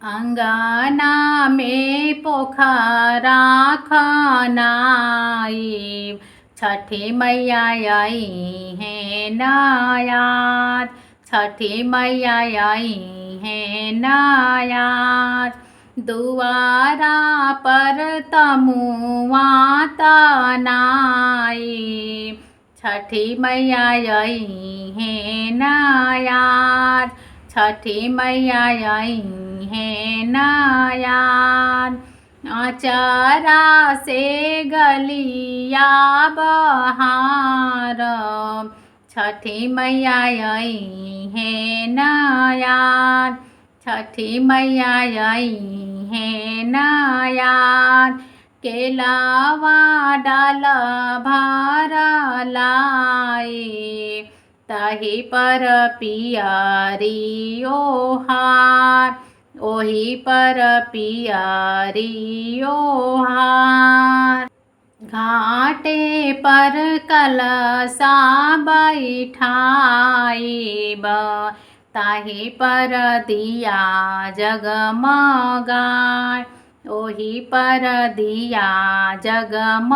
अंगना में पोखरा खनाई, छठी मैया आई है नायाद, छठी मैया आई है नायाद। दुआरा पर तमुआ तनाई, छठी मैया आई है नायाद, छठी मैया आई है नायाद। अचारा से गलिया बहार, छठी मैया आई है नायाद, छठी मैया आई है नायाद। केलावा डाल भार लाई, ताही पर पियारी ओहार, ओही पर पियारी ओहार। घाटे पर कलशा बैठाइब, ताही पर दिया जगमगाए, ओही पर दिया जगमगाए।